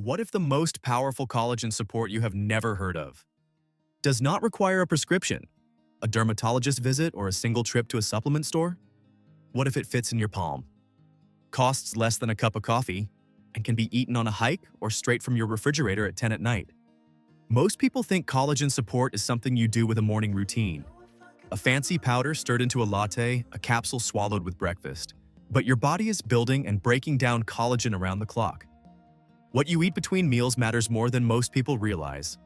What if the most powerful collagen support you have never heard of does not require a prescription, a dermatologist visit, or a single trip to a supplement store? What if it fits in your palm, costs less than a cup of coffee, and can be eaten on a hike or straight from your refrigerator at 10 at night? Most people think collagen support is something you do with a morning routine, a fancy powder stirred into a latte, a capsule swallowed with breakfast. But your body is building and breaking down collagen around the clock. What you eat between meals matters more than most people realize.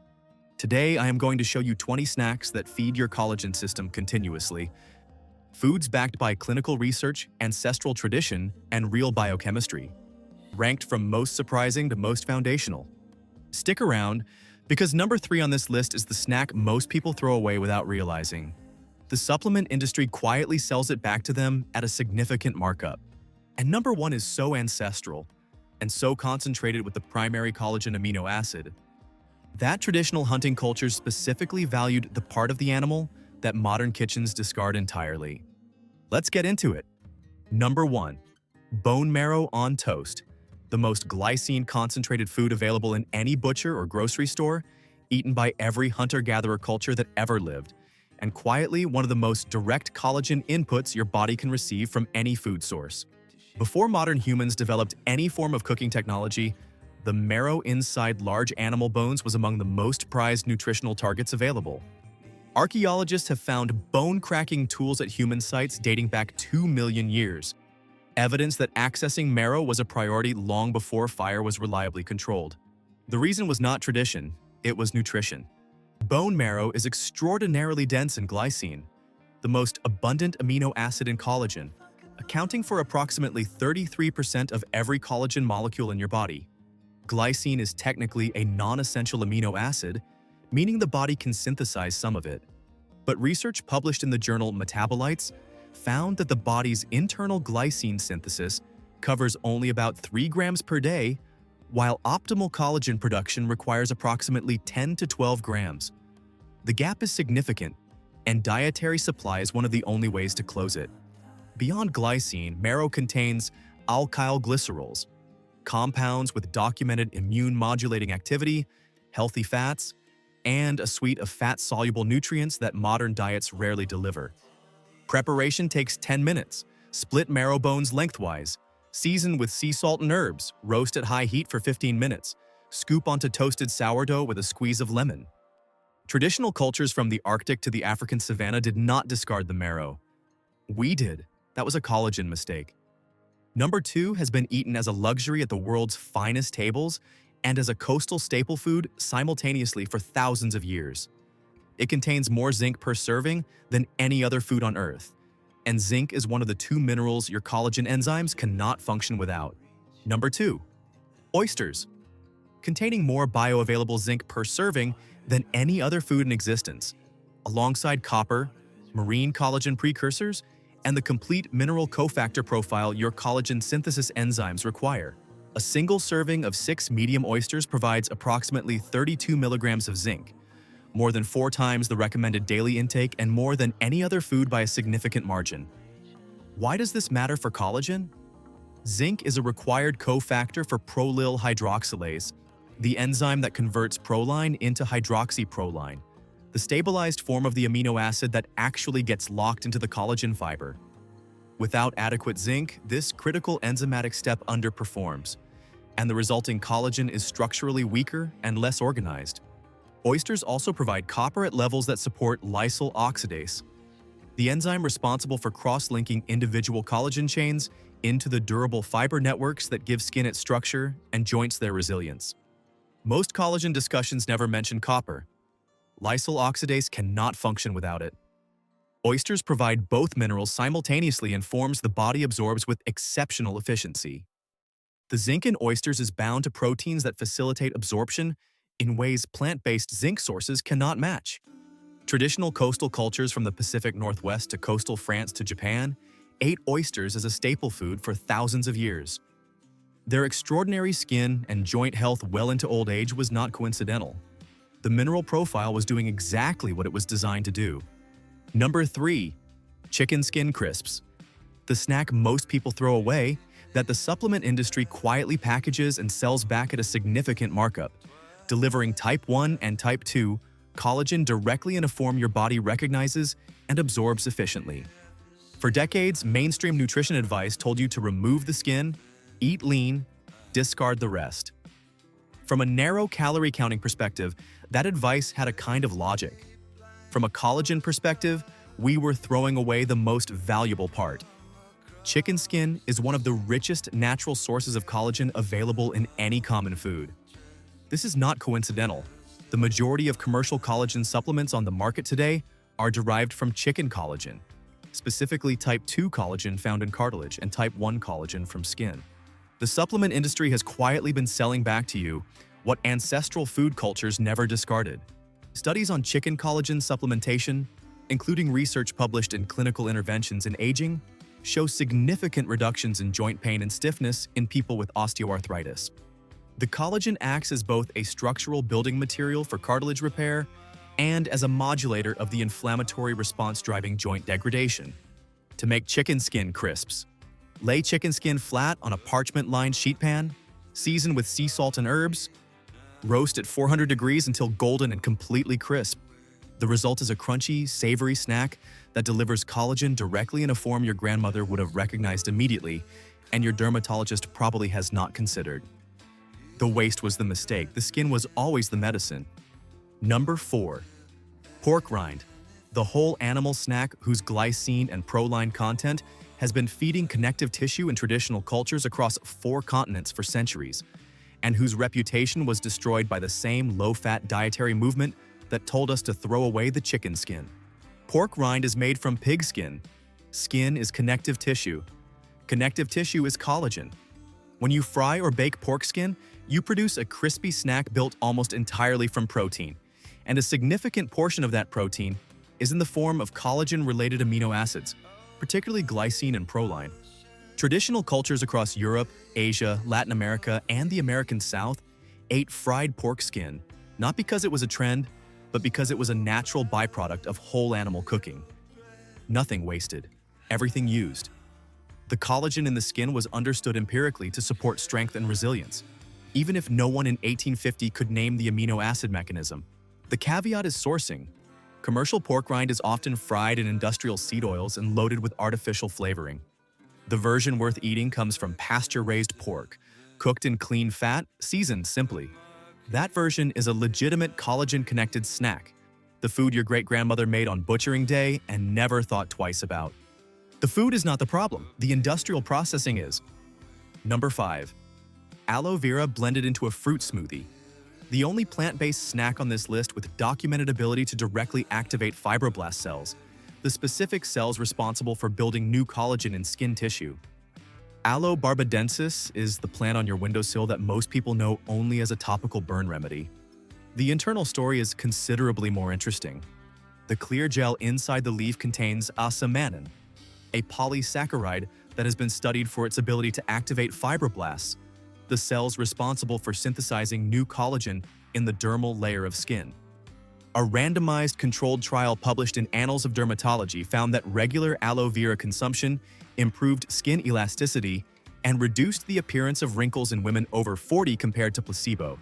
Today, I am going to show you 20 snacks that feed your collagen system continuously. Foods backed by clinical research, ancestral tradition, and real biochemistry. Ranked from most surprising to most foundational. Stick around, because number 3 on this list is the snack most people throw away without realizing. The supplement industry quietly sells it back to them at a significant markup. And number 1 is so ancestral and so concentrated with the primary collagen amino acid that traditional hunting cultures specifically valued the part of the animal that modern kitchens discard entirely. Let's get into it. Number 1. Bone marrow on toast. The most glycine-concentrated food available in any butcher or grocery store, eaten by every hunter-gatherer culture that ever lived, and quietly one of the most direct collagen inputs your body can receive from any food source. Before modern humans developed any form of cooking technology, the marrow inside large animal bones was among the most prized nutritional targets available. Archaeologists have found bone-cracking tools at human sites dating back 2 million years, evidence that accessing marrow was a priority long before fire was reliably controlled. The reason was not tradition, it was nutrition. Bone marrow is extraordinarily dense in glycine, the most abundant amino acid in collagen, accounting for approximately 33% of every collagen molecule in your body. Glycine is technically a non-essential amino acid, meaning the body can synthesize some of it. But research published in the journal Metabolites found that the body's internal glycine synthesis covers only about 3 grams per day, while optimal collagen production requires approximately 10 to 12 grams. The gap is significant, and dietary supply is one of the only ways to close it. Beyond glycine, marrow contains alkyl glycerols, compounds with documented immune-modulating activity, healthy fats, and a suite of fat-soluble nutrients that modern diets rarely deliver. Preparation takes 10 minutes. Split marrow bones lengthwise. Season with sea salt and herbs. Roast at high heat for 15 minutes. Scoop onto toasted sourdough with a squeeze of lemon. Traditional cultures from the Arctic to the African savanna did not discard the marrow. We did. That was a collagen mistake. Number 2 has been eaten as a luxury at the world's finest tables and as a coastal staple food simultaneously for thousands of years. It contains more zinc per serving than any other food on Earth, and zinc is one of the 2 minerals your collagen enzymes cannot function without. Number 2. Oysters. Containing more bioavailable zinc per serving than any other food in existence, alongside copper, marine collagen precursors, and the complete mineral cofactor profile your collagen synthesis enzymes require. A single serving of 6 medium oysters provides approximately 32 milligrams of zinc, more than 4 times the recommended daily intake and more than any other food by a significant margin. Why does this matter for collagen? Zinc is a required cofactor for prolyl hydroxylase, the enzyme that converts proline into hydroxyproline, the stabilized form of the amino acid that actually gets locked into the collagen fiber. Without adequate zinc, this critical enzymatic step underperforms, and the resulting collagen is structurally weaker and less organized. Oysters also provide copper at levels that support lysyl oxidase, the enzyme responsible for cross-linking individual collagen chains into the durable fiber networks that give skin its structure and joints their resilience. Most collagen discussions never mention copper. Lysyl oxidase cannot function without it. Oysters provide both minerals simultaneously in forms the body absorbs with exceptional efficiency. The zinc in oysters is bound to proteins that facilitate absorption in ways plant-based zinc sources cannot match. Traditional coastal cultures from the Pacific Northwest to coastal France to Japan ate oysters as a staple food for thousands of years. Their extraordinary skin and joint health well into old age was not coincidental. The mineral profile was doing exactly what it was designed to do. Number 3. Chicken skin crisps. The snack most people throw away, that the supplement industry quietly packages and sells back at a significant markup, delivering type 1 and type 2 collagen directly in a form your body recognizes and absorbs efficiently. For decades, mainstream nutrition advice told you to remove the skin, eat lean, discard the rest. From a narrow calorie counting perspective, that advice had a kind of logic. From a collagen perspective, we were throwing away the most valuable part. Chicken skin is one of the richest natural sources of collagen available in any common food. This is not coincidental. The majority of commercial collagen supplements on the market today are derived from chicken collagen, specifically type 2 collagen found in cartilage and type 1 collagen from skin. The supplement industry has quietly been selling back to you what ancestral food cultures never discarded. Studies on chicken collagen supplementation, including research published in Clinical Interventions in Aging, show significant reductions in joint pain and stiffness in people with osteoarthritis. The collagen acts as both a structural building material for cartilage repair and as a modulator of the inflammatory response driving joint degradation. To make chicken skin crisps, lay chicken skin flat on a parchment-lined sheet pan, season with sea salt and herbs, roast at 400 degrees until golden and completely crisp. The result is a crunchy, savory snack that delivers collagen directly in a form your grandmother would have recognized immediately and your dermatologist probably has not considered. The waste was the mistake. The skin was always the medicine. Number 4. Pork rind, the whole animal snack whose glycine and proline content has been feeding connective tissue in traditional cultures across 4 continents for centuries, and whose reputation was destroyed by the same low-fat dietary movement that told us to throw away the chicken skin. Pork rind is made from pig skin. Skin is connective tissue. Connective tissue is collagen. When you fry or bake pork skin, you produce a crispy snack built almost entirely from protein, and a significant portion of that protein is in the form of collagen-related amino acids, particularly glycine and proline. Traditional cultures across Europe, Asia, Latin America, and the American South ate fried pork skin, not because it was a trend, but because it was a natural byproduct of whole animal cooking. Nothing wasted, everything used. The collagen in the skin was understood empirically to support strength and resilience, even if no one in 1850 could name the amino acid mechanism. The caveat is sourcing. Commercial pork rind is often fried in industrial seed oils and loaded with artificial flavoring. The version worth eating comes from pasture-raised pork, cooked in clean fat, seasoned simply. That version is a legitimate collagen-connected snack, the food your great-grandmother made on butchering day and never thought twice about. The food is not the problem, the industrial processing is. Number 5. Aloe vera blended into a fruit smoothie. The only plant-based snack on this list with documented ability to directly activate fibroblast cells, the specific cells responsible for building new collagen in skin tissue. Aloe barbadensis is the plant on your windowsill that most people know only as a topical burn remedy. The internal story is considerably more interesting. The clear gel inside the leaf contains asamanin, a polysaccharide that has been studied for its ability to activate fibroblasts, the cells responsible for synthesizing new collagen in the dermal layer of skin. A randomized controlled trial published in Annals of Dermatology found that regular aloe vera consumption improved skin elasticity and reduced the appearance of wrinkles in women over 40 compared to placebo,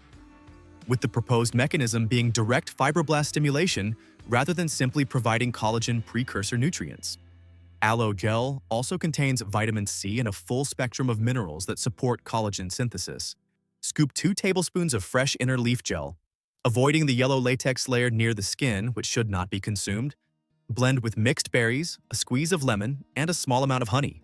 with the proposed mechanism being direct fibroblast stimulation rather than simply providing collagen precursor nutrients. Aloe gel also contains vitamin C and a full spectrum of minerals that support collagen synthesis. Scoop 2 tablespoons of fresh inner leaf gel, avoiding the yellow latex layer near the skin, which should not be consumed. Blend with mixed berries, a squeeze of lemon, and a small amount of honey.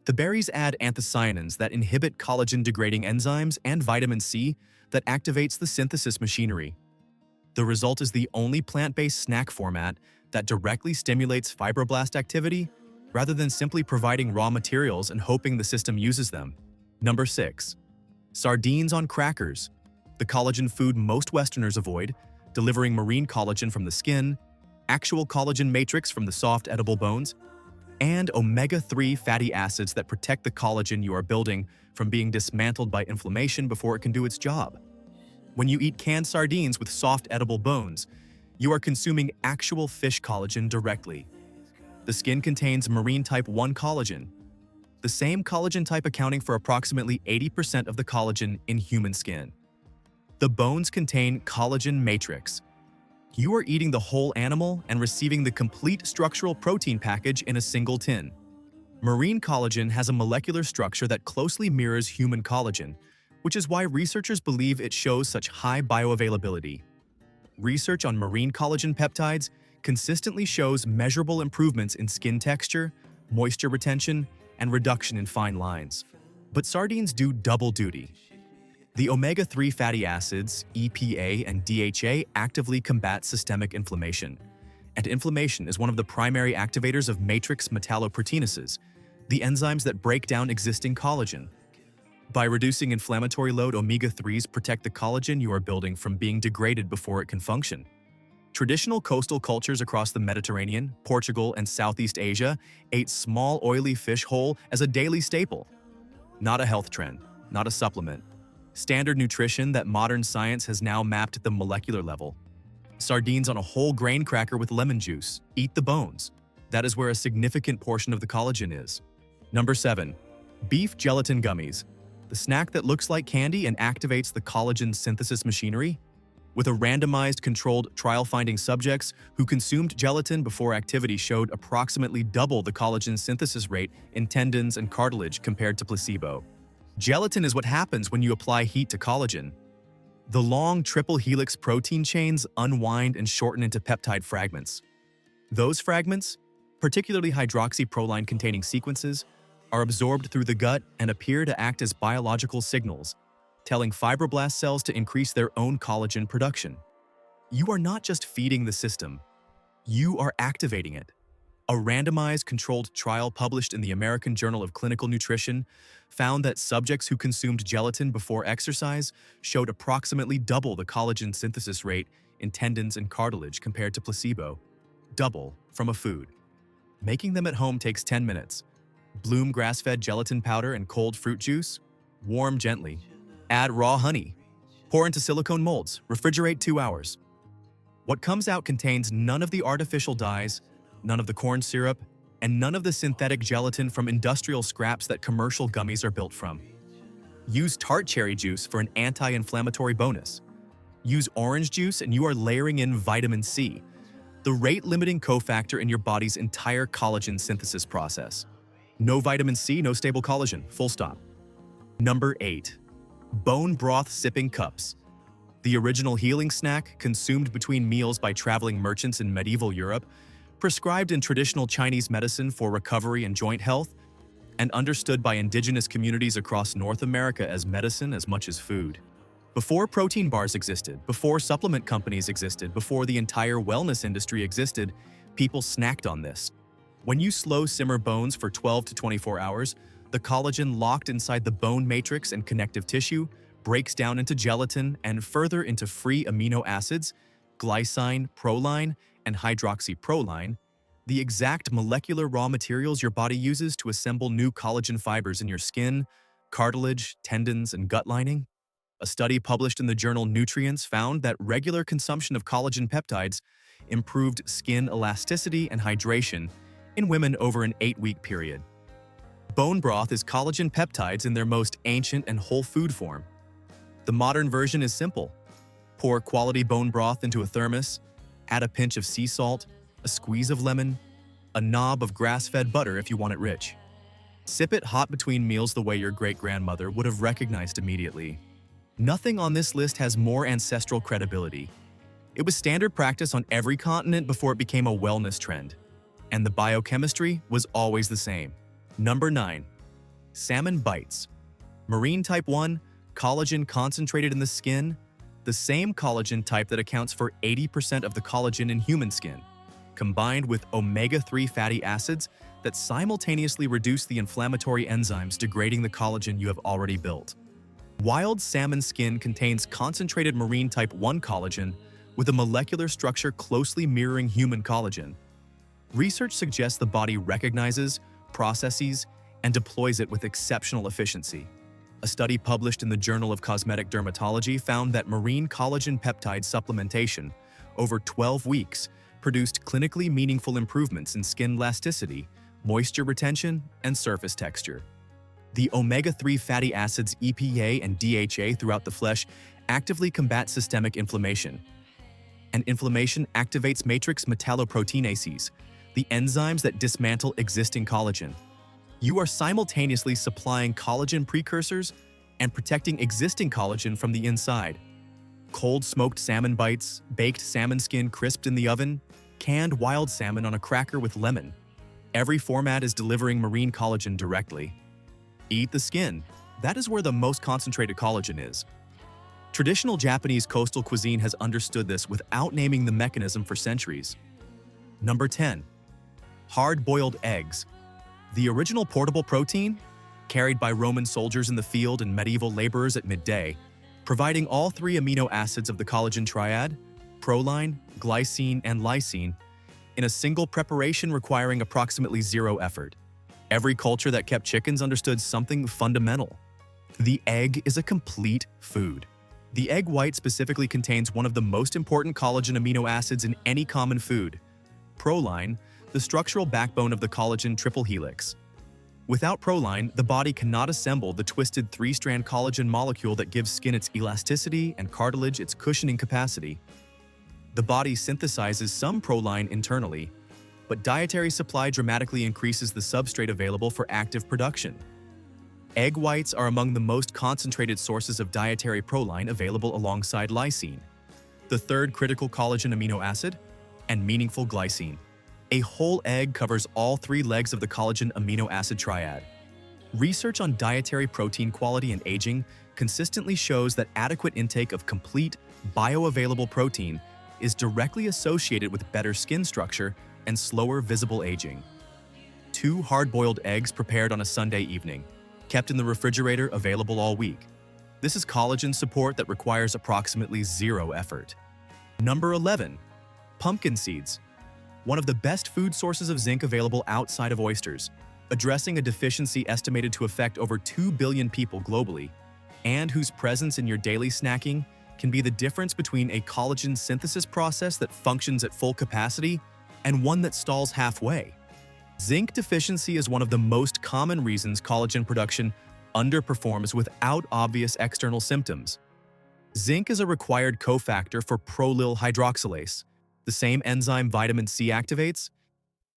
The berries add anthocyanins that inhibit collagen-degrading enzymes and vitamin C that activates the synthesis machinery. The result is the only plant-based snack format that directly stimulates fibroblast activity rather than simply providing raw materials and hoping the system uses them. Number 6. Sardines on crackers, the collagen food most Westerners avoid, delivering marine collagen from the skin, actual collagen matrix from the soft edible bones, and omega-3 fatty acids that protect the collagen you are building from being dismantled by inflammation before it can do its job. When you eat canned sardines with soft edible bones, you are consuming actual fish collagen directly. The skin contains marine type 1 collagen. the same collagen type accounting for approximately 80% of the collagen in human skin. The bones contain collagen matrix. You are eating the whole animal and receiving the complete structural protein package in a single tin. Marine collagen has a molecular structure that closely mirrors human collagen, which is why researchers believe it shows such high bioavailability. Research on marine collagen peptides consistently shows measurable improvements in skin texture, moisture retention, and reduction in fine lines. But sardines do double duty. The omega-3 fatty acids, EPA and DHA, actively combat systemic inflammation. And inflammation is one of the primary activators of matrix metalloproteinases, the enzymes that break down existing collagen. By reducing inflammatory load, omega-3s protect the collagen you are building from being degraded before it can function. Traditional coastal cultures across the Mediterranean, Portugal, and Southeast Asia ate small, oily fish whole as a daily staple. Not a health trend, not a supplement. Standard nutrition that modern science has now mapped at the molecular level. Sardines on a whole grain cracker with lemon juice. Eat the bones. That is where a significant portion of the collagen is. Number 7. Beef gelatin gummies. The snack that looks like candy and activates the collagen synthesis machinery. With a randomized controlled trial finding subjects who consumed gelatin before activity showed approximately double the collagen synthesis rate in tendons and cartilage compared to placebo. Gelatin is what happens when you apply heat to collagen. The long triple helix protein chains unwind and shorten into peptide fragments. Those fragments, particularly hydroxyproline-containing sequences, are absorbed through the gut and appear to act as biological signals, telling fibroblast cells to increase their own collagen production. You are not just feeding the system, you are activating it. A randomized controlled trial published in the American Journal of Clinical Nutrition found that subjects who consumed gelatin before exercise showed approximately double the collagen synthesis rate in tendons and cartilage compared to placebo. Double from a food. Making them at home takes 10 minutes. Bloom grass-fed gelatin powder and cold fruit juice. Warm gently. Add raw honey. Pour into silicone molds. Refrigerate 2 hours. What comes out contains none of the artificial dyes, none of the corn syrup, and none of the synthetic gelatin from industrial scraps that commercial gummies are built from. Use tart cherry juice for an anti-inflammatory bonus. Use orange juice and you are layering in vitamin C, the rate-limiting cofactor in your body's entire collagen synthesis process. No vitamin C, no stable collagen, full stop. Number 8. Bone broth sipping cups. The original healing snack, consumed between meals by traveling merchants in medieval Europe, prescribed in traditional Chinese medicine for recovery and joint health, and understood by indigenous communities across North America as medicine as much as food. Before protein bars existed, before supplement companies existed, before the entire wellness industry existed, people snacked on this. When you slow simmer bones for 12 to 24 hours, the collagen locked inside the bone matrix and connective tissue breaks down into gelatin and further into free amino acids, glycine, proline, and hydroxyproline, the exact molecular raw materials your body uses to assemble new collagen fibers in your skin, cartilage, tendons, and gut lining. A study published in the journal Nutrients found that regular consumption of collagen peptides improved skin elasticity and hydration in women over an 8-week period. Bone broth is collagen peptides in their most ancient and whole food form. The modern version is simple. Pour quality bone broth into a thermos, add a pinch of sea salt, a squeeze of lemon, a knob of grass-fed butter if you want it rich. Sip it hot between meals the way your great-grandmother would have recognized immediately. Nothing on this list has more ancestral credibility. It was standard practice on every continent before it became a wellness trend. And the biochemistry was always the same. Number 9. Salmon bites. Marine type 1, collagen concentrated in the skin, the same collagen type that accounts for 80% of the collagen in human skin, combined with omega-3 fatty acids that simultaneously reduce the inflammatory enzymes degrading the collagen you have already built. Wild salmon skin contains concentrated marine type 1 collagen with a molecular structure closely mirroring human collagen. Research suggests the body recognizes, processes, and deploys it with exceptional efficiency. A study published in the Journal of Cosmetic Dermatology found that marine collagen peptide supplementation over 12 weeks produced clinically meaningful improvements in skin elasticity, moisture retention, and surface texture. The omega-3 fatty acids EPA and DHA throughout the flesh actively combat systemic inflammation. And inflammation activates matrix metalloproteinases, the enzymes that dismantle existing collagen. You are simultaneously supplying collagen precursors and protecting existing collagen from the inside. Cold smoked salmon bites, baked salmon skin crisped in the oven, canned wild salmon on a cracker with lemon. Every format is delivering marine collagen directly. Eat the skin. That is where the most concentrated collagen is. Traditional Japanese coastal cuisine has understood this without naming the mechanism for centuries. Number 10. Hard-boiled eggs. The original portable protein, carried by Roman soldiers in the field and medieval laborers at midday, providing all three amino acids of the collagen triad, proline, glycine, and lysine, in a single preparation requiring approximately zero effort. Every culture that kept chickens understood something fundamental. The egg is a complete food. The egg white specifically contains one of the most important collagen amino acids in any common food, proline, the structural backbone of the collagen triple helix. Without proline, the body cannot assemble the twisted three-strand collagen molecule that gives skin its elasticity and cartilage its cushioning capacity. The body synthesizes some proline internally, but dietary supply dramatically increases the substrate available for active production. Egg whites are among the most concentrated sources of dietary proline available alongside lysine, the third critical collagen amino acid, and meaningful glycine. A whole egg covers all three legs of the collagen amino acid triad. Research on dietary protein quality and aging consistently shows that adequate intake of complete, bioavailable protein is directly associated with better skin structure and slower visible aging. 2 hard-boiled eggs prepared on a Sunday evening, kept in the refrigerator available all week. This is collagen support that requires approximately zero effort. Number 11. Pumpkin seeds. One of the best food sources of zinc available outside of oysters, addressing a deficiency estimated to affect over 2 billion people globally, and whose presence in your daily snacking can be the difference between a collagen synthesis process that functions at full capacity and one that stalls halfway. Zinc deficiency is one of the most common reasons collagen production underperforms without obvious external symptoms. Zinc is a required cofactor for prolyl hydroxylase, the same enzyme vitamin C activates,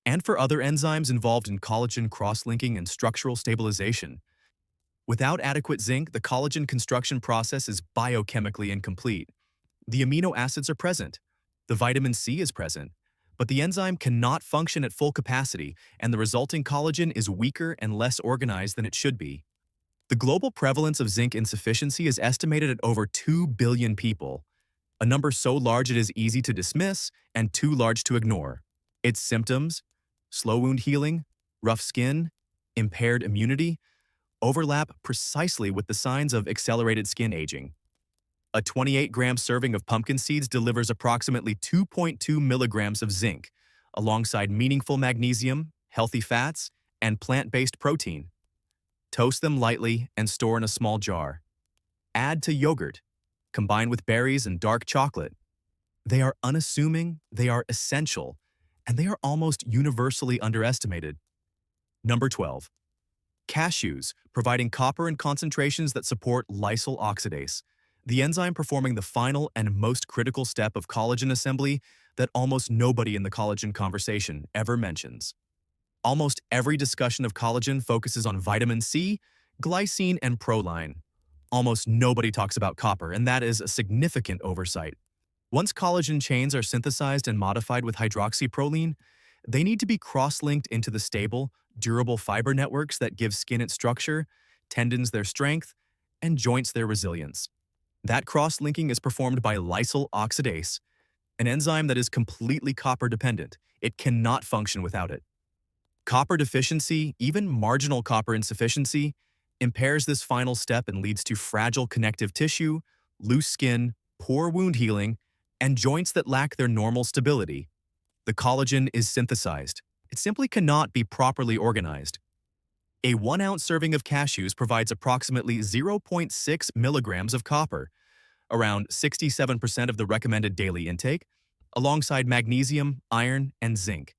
and for other enzymes involved in collagen cross-linking and structural stabilization. Without adequate zinc, the collagen construction process is biochemically incomplete. The amino acids are present, the vitamin C is present, but the enzyme cannot function at full capacity, and the resulting collagen is weaker and less organized than it should be. The global prevalence of zinc insufficiency is estimated at over 2 billion people, a number so large it is easy to dismiss and too large to ignore. Its symptoms, slow wound healing, rough skin, impaired immunity, overlap precisely with the signs of accelerated skin aging. A 28-gram serving of pumpkin seeds delivers approximately 2.2 milligrams of zinc, alongside meaningful magnesium, healthy fats, and plant-based protein. Toast them lightly and store in a small jar. Add to yogurt. Combine with berries and dark chocolate. They are unassuming, they are essential, and they are almost universally underestimated. Number 12. Cashews, providing copper in concentrations that support lysyl oxidase, the enzyme performing the final and most critical step of collagen assembly that almost nobody in the collagen conversation ever mentions. Almost every discussion of collagen focuses on vitamin C, glycine, and proline. Almost nobody talks about copper, and that is a significant oversight. Once collagen chains are synthesized and modified with hydroxyproline, they need to be cross-linked into the stable, durable fiber networks that give skin its structure, tendons their strength, and joints their resilience. That cross-linking is performed by lysyl oxidase, an enzyme that is completely copper-dependent. It cannot function without it. Copper deficiency, even marginal copper insufficiency, impairs this final step and leads to fragile connective tissue, loose skin, poor wound healing, and joints that lack their normal stability. The collagen is synthesized. It simply cannot be properly organized. A 1-ounce serving of cashews provides approximately 0.6 milligrams of copper, around 67% of the recommended daily intake, alongside magnesium, iron, and zinc.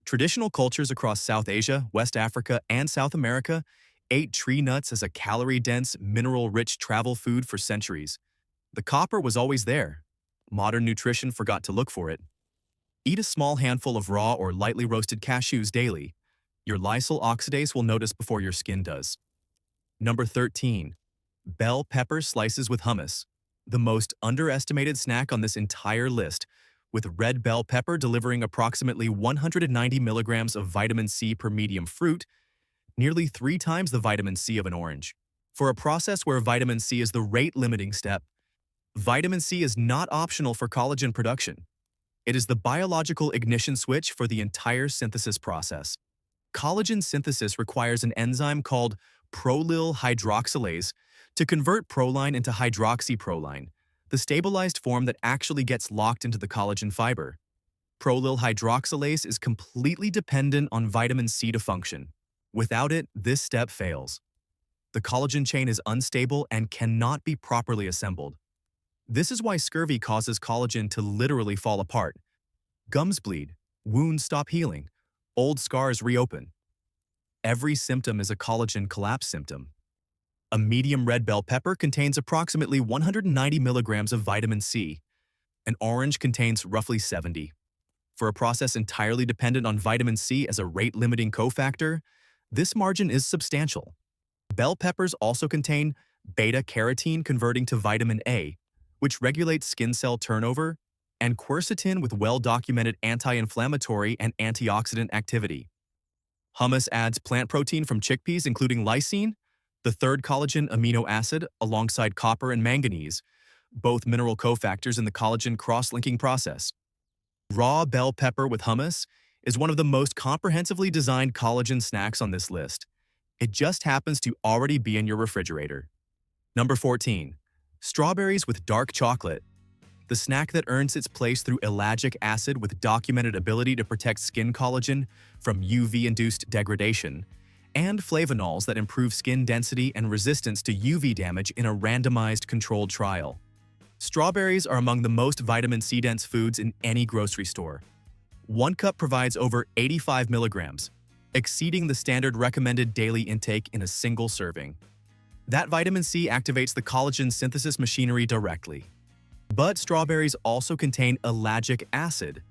Traditional cultures across South Asia, West Africa, and South America ate tree nuts as a calorie-dense, mineral-rich travel food for centuries. The copper was always there. Modern nutrition forgot to look for it. Eat a small handful of raw or lightly roasted cashews daily. Your lysyl oxidase will notice before your skin does. Number 13. Bell pepper slices with hummus. The most underestimated snack on this entire list, with red bell pepper delivering approximately 190 milligrams of vitamin C per medium fruit, nearly 3 times the vitamin C of an orange. For a process where vitamin C is the rate-limiting step, vitamin C is not optional for collagen production. It is the biological ignition switch for the entire synthesis process. Collagen synthesis requires an enzyme called prolyl hydroxylase to convert proline into hydroxyproline, the stabilized form that actually gets locked into the collagen fiber. Prolyl hydroxylase is completely dependent on vitamin C to function. Without it, this step fails. The collagen chain is unstable and cannot be properly assembled. This is why scurvy causes collagen to literally fall apart. Gums bleed, wounds stop healing, old scars reopen. Every symptom is a collagen collapse symptom. A medium red bell pepper contains approximately 190 milligrams of vitamin C. An orange contains roughly 70. For a process entirely dependent on vitamin C as a rate-limiting cofactor, this margin is substantial. Bell peppers also contain beta-carotene converting to vitamin A, which regulates skin cell turnover, and quercetin with well-documented anti-inflammatory and antioxidant activity. Hummus adds plant protein from chickpeas including lysine, the third collagen amino acid, alongside copper and manganese, both mineral cofactors in the collagen cross-linking process. Raw bell pepper with hummus is one of the most comprehensively designed collagen snacks on this list. It just happens to already be in your refrigerator. Number 14. Strawberries with dark chocolate. The snack that earns its place through ellagic acid with documented ability to protect skin collagen from UV-induced degradation, and flavanols that improve skin density and resistance to UV damage in a randomized controlled trial. Strawberries are among the most vitamin C-dense foods in any grocery store. 1 cup provides over 85 milligrams, exceeding the standard recommended daily intake in a single serving. That vitamin C activates the collagen synthesis machinery directly. But strawberries also contain ellagic acid,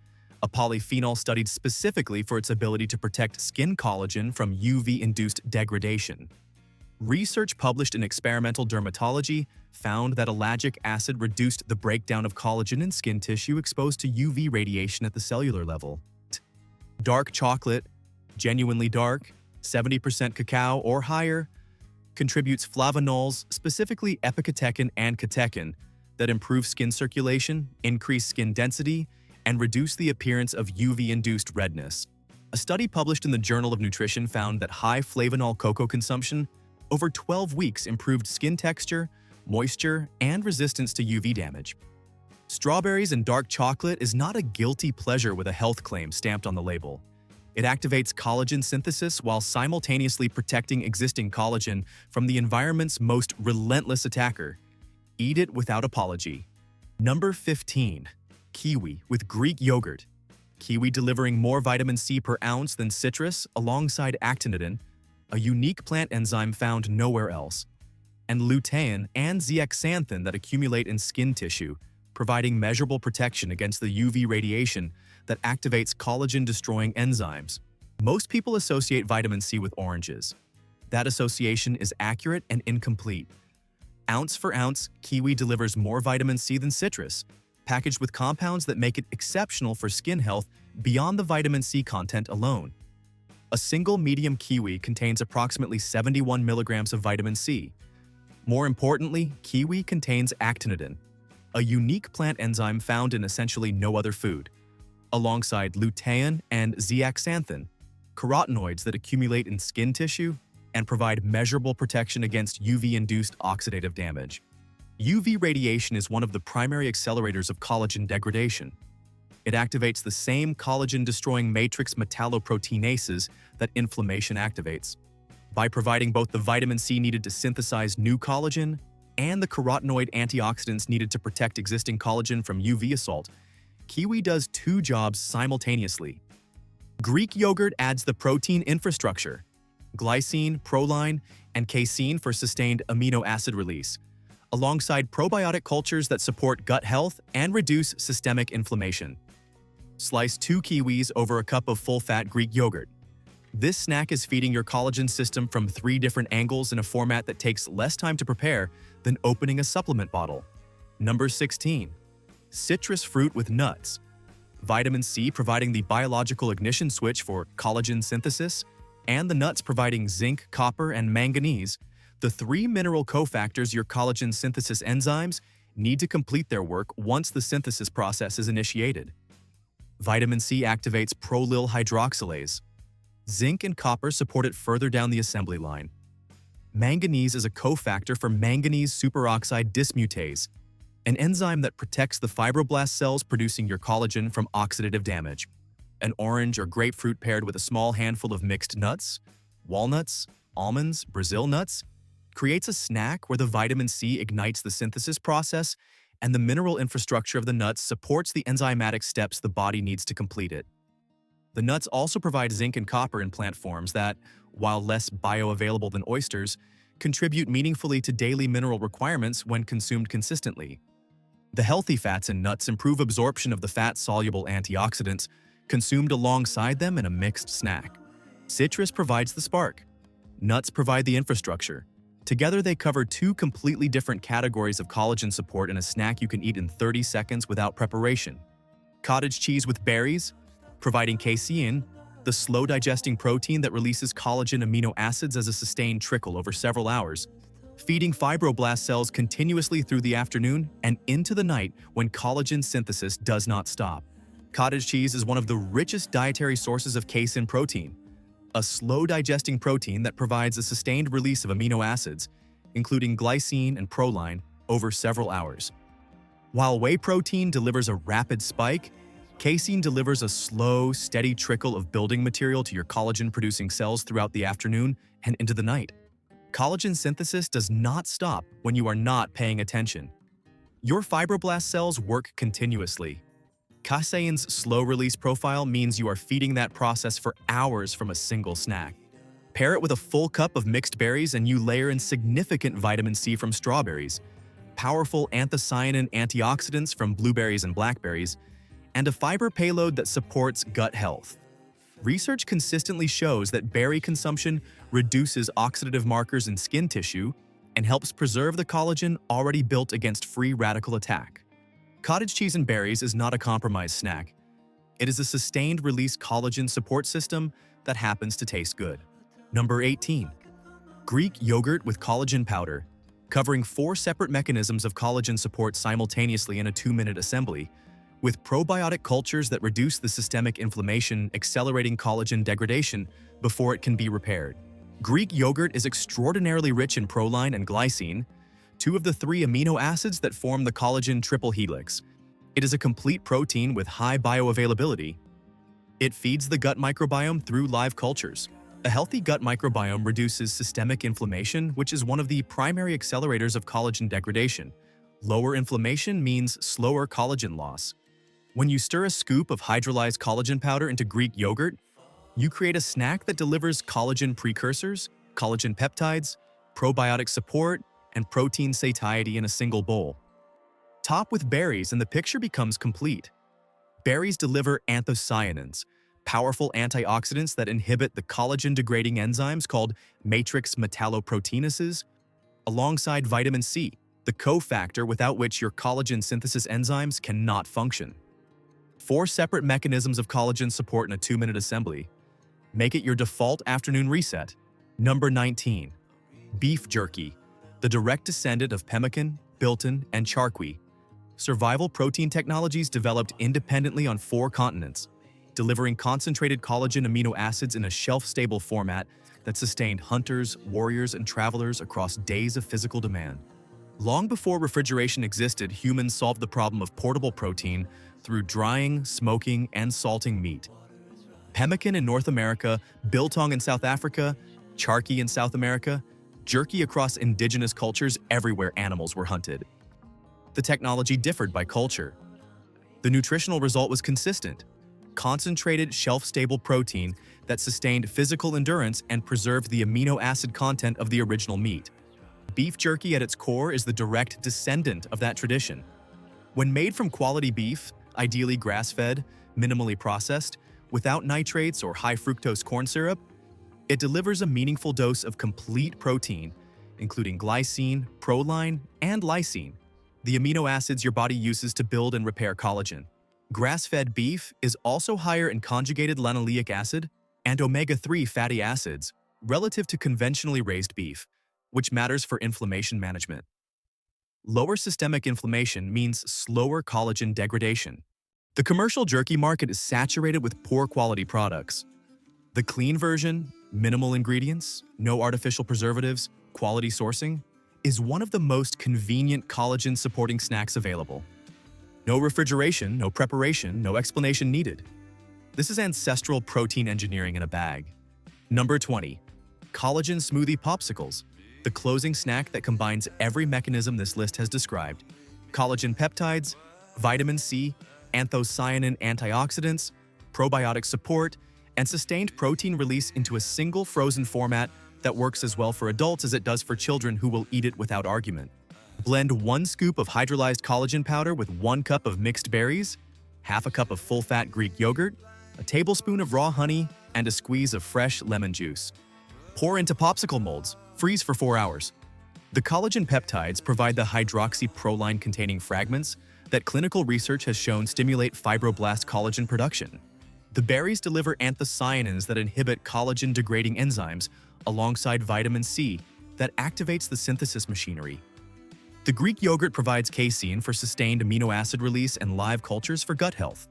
a polyphenol studied specifically for its ability to protect skin collagen from UV-induced degradation. Research published in Experimental Dermatology found that ellagic acid reduced the breakdown of collagen in skin tissue exposed to UV radiation at the cellular level. Dark chocolate, genuinely dark, 70% cacao or higher, contributes flavanols, specifically epicatechin and catechin, that improve skin circulation, increase skin density, and reduce the appearance of UV-induced redness. A study published in the Journal of Nutrition found that high flavanol cocoa consumption over 12 weeks improved skin texture, moisture, and resistance to UV damage. Strawberries and dark chocolate is not a guilty pleasure with a health claim stamped on the label. It activates collagen synthesis while simultaneously protecting existing collagen from the environment's most relentless attacker. Eat it without apology. Number 15. Kiwi with Greek yogurt. Kiwi delivering more vitamin C per ounce than citrus alongside actinidin, a unique plant enzyme found nowhere else, and lutein and zeaxanthin that accumulate in skin tissue, providing measurable protection against the UV radiation that activates collagen-destroying enzymes. Most people associate vitamin C with oranges. That association is accurate and incomplete. Ounce for ounce, kiwi delivers more vitamin C than citrus, packaged with compounds that make it exceptional for skin health beyond the vitamin C content alone. A single medium kiwi contains approximately 71 milligrams of vitamin C. More importantly, kiwi contains actinidin, a unique plant enzyme found in essentially no other food, alongside lutein and zeaxanthin, carotenoids that accumulate in skin tissue and provide measurable protection against UV-induced oxidative damage. UV radiation is one of the primary accelerators of collagen degradation. It activates the same collagen-destroying matrix metalloproteinases that inflammation activates. By providing both the vitamin C needed to synthesize new collagen and the carotenoid antioxidants needed to protect existing collagen from UV assault, kiwi does 2 jobs simultaneously. Greek yogurt adds the protein infrastructure. glycine, proline, and casein for sustained amino acid release, alongside probiotic cultures that support gut health and reduce systemic inflammation. Slice 2 kiwis over a cup of full-fat Greek yogurt. This snack is feeding your collagen system from 3 different angles in a format that takes less time to prepare than opening a supplement bottle. Number 16. Citrus fruit with nuts. Vitamin C providing the biological ignition switch for collagen synthesis, and the nuts providing zinc, copper, and manganese, the 3 mineral cofactors your collagen synthesis enzymes need to complete their work once the synthesis process is initiated. Vitamin C activates prolyl hydroxylase. Zinc and copper support it further down the assembly line. Manganese is a cofactor for manganese superoxide dismutase, an enzyme that protects the fibroblast cells producing your collagen from oxidative damage. An orange or grapefruit paired with a small handful of mixed nuts, walnuts, almonds, Brazil nuts, creates a snack where the vitamin C ignites the synthesis process and the mineral infrastructure of the nuts supports the enzymatic steps the body needs to complete it. The nuts also provide zinc and copper in plant forms that, while less bioavailable than oysters, contribute meaningfully to daily mineral requirements when consumed consistently. The healthy fats in nuts improve absorption of the fat-soluble antioxidants consumed alongside them in a mixed snack. Citrus provides the spark. Nuts provide the infrastructure. Together, they cover 2 completely different categories of collagen support in a snack you can eat in 30 seconds without preparation. Cottage cheese with berries, providing casein, the slow-digesting protein that releases collagen amino acids as a sustained trickle over several hours, feeding fibroblast cells continuously through the afternoon and into the night when collagen synthesis does not stop. Cottage cheese is one of the richest dietary sources of casein protein, a slow-digesting protein that provides a sustained release of amino acids, including glycine and proline, over several hours. While whey protein delivers a rapid spike, casein delivers a slow, steady trickle of building material to your collagen-producing cells throughout the afternoon and into the night. Collagen synthesis does not stop when you are not paying attention. Your fibroblast cells work continuously. Casein's slow-release profile means you are feeding that process for hours from a single snack. Pair it with a full cup of mixed berries and you layer in significant vitamin C from strawberries, powerful anthocyanin antioxidants from blueberries and blackberries, and a fiber payload that supports gut health. Research consistently shows that berry consumption reduces oxidative markers in skin tissue and helps preserve the collagen already built against free radical attack. Cottage cheese and berries is not a compromised snack. It is a sustained-release collagen support system that happens to taste good. Number 18. Greek yogurt with collagen powder, covering 4 separate mechanisms of collagen support simultaneously in a 2-minute assembly, with probiotic cultures that reduce the systemic inflammation, accelerating collagen degradation before it can be repaired. Greek yogurt is extraordinarily rich in proline and glycine, 2 of the 3 amino acids that form the collagen triple helix. It is a complete protein with high bioavailability. It feeds the gut microbiome through live cultures. A healthy gut microbiome reduces systemic inflammation, which is one of the primary accelerators of collagen degradation. Lower inflammation means slower collagen loss. When you stir a scoop of hydrolyzed collagen powder into Greek yogurt, you create a snack that delivers collagen precursors, collagen peptides, probiotic support, and protein satiety in a single bowl. Top with berries and the picture becomes complete. Berries deliver anthocyanins, powerful antioxidants that inhibit the collagen-degrading enzymes called matrix metalloproteinases, alongside vitamin C, the cofactor without which your collagen synthesis enzymes cannot function. 4 separate mechanisms of collagen support in a 2-minute assembly. Make it your default afternoon reset. Number 19. Beef jerky, the direct descendant of pemmican, biltong, and charqui. Survival protein technologies developed independently on 4 continents, delivering concentrated collagen amino acids in a shelf-stable format that sustained hunters, warriors, and travelers across days of physical demand. Long before refrigeration existed, humans solved the problem of portable protein through drying, smoking, and salting meat. Pemmican in North America, biltong in South Africa, charqui in South America, jerky across indigenous cultures everywhere animals were hunted. The technology differed by culture. The nutritional result was consistent. concentrated, shelf-stable protein that sustained physical endurance and preserved the amino acid content of the original meat. Beef jerky at its core is the direct descendant of that tradition. When made from quality beef, ideally grass-fed, minimally processed, without nitrates or high-fructose corn syrup, it delivers a meaningful dose of complete protein, including glycine, proline, and lysine, the amino acids your body uses to build and repair collagen. Grass-fed beef is also higher in conjugated linoleic acid and omega-3 fatty acids relative to conventionally raised beef, which matters for inflammation management. Lower systemic inflammation means slower collagen degradation. The commercial jerky market is saturated with poor quality products. The clean version, minimal ingredients, no artificial preservatives, quality sourcing, is one of the most convenient collagen-supporting snacks available. No refrigeration, no preparation, no explanation needed. This is ancestral protein engineering in a bag. Number 20. Collagen Smoothie Popsicles, the closing snack that combines every mechanism this list has described: collagen peptides, vitamin C, anthocyanin antioxidants, probiotic support, and sustained protein release into a single frozen format that works as well for adults as it does for children who will eat it without argument. Blend 1 scoop of hydrolyzed collagen powder with 1 cup of mixed berries, half a cup of full-fat Greek yogurt, a tablespoon of raw honey, and a squeeze of fresh lemon juice. Pour into popsicle molds, freeze for 4 hours. The collagen peptides provide the hydroxyproline-containing fragments that clinical research has shown stimulate fibroblast collagen production. The berries deliver anthocyanins that inhibit collagen-degrading enzymes alongside vitamin C that activates the synthesis machinery. The Greek yogurt provides casein for sustained amino acid release and live cultures for gut health.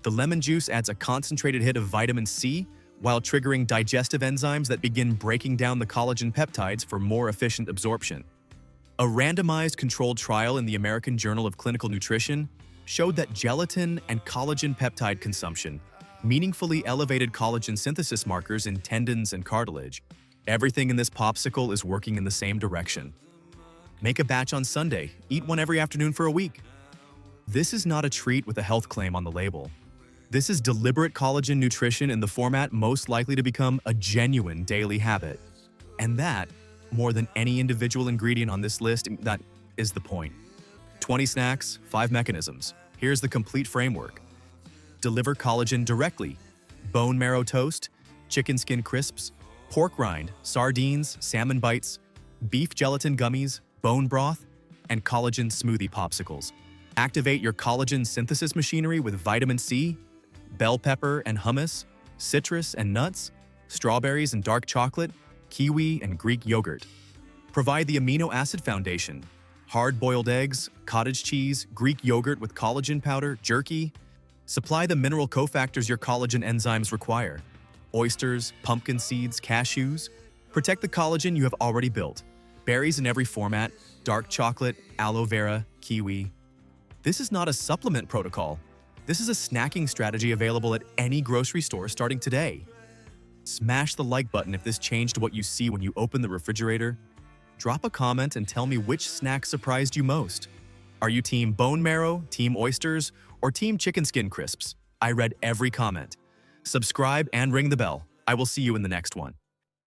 The lemon juice adds a concentrated hit of vitamin C while triggering digestive enzymes that begin breaking down the collagen peptides for more efficient absorption. A randomized controlled trial in the American Journal of Clinical Nutrition showed that gelatin and collagen peptide consumption meaningfully elevated collagen synthesis markers in tendons and cartilage. Everything in this popsicle is working in the same direction. Make a batch on Sunday, eat one every afternoon for a week. This is not a treat with a health claim on the label. This is deliberate collagen nutrition in the format most likely to become a genuine daily habit. And that, more than any individual ingredient on this list, that is the point. 20 snacks, 5 mechanisms. Here's the complete framework. Deliver collagen directly: bone marrow toast, chicken skin crisps, pork rind, sardines, salmon bites, beef gelatin gummies, bone broth, and collagen smoothie popsicles. Activate your collagen synthesis machinery with vitamin C, bell pepper and hummus, citrus and nuts, strawberries and dark chocolate, kiwi and Greek yogurt. Provide the amino acid foundation: hard-boiled eggs, cottage cheese, Greek yogurt with collagen powder, jerky. Supply the mineral cofactors your collagen enzymes require: oysters, pumpkin seeds, cashews. Protect the collagen you have already built: berries in every format, dark chocolate, aloe vera, kiwi. This is not a supplement protocol. This is a snacking strategy available at any grocery store starting today. Smash the like button if this changed what you see when you open the refrigerator. Drop a comment and tell me which snack surprised you most. Are you team bone marrow, team oysters, or team chicken skin crisps? I read every comment. Subscribe and ring the bell. I will see you in the next one.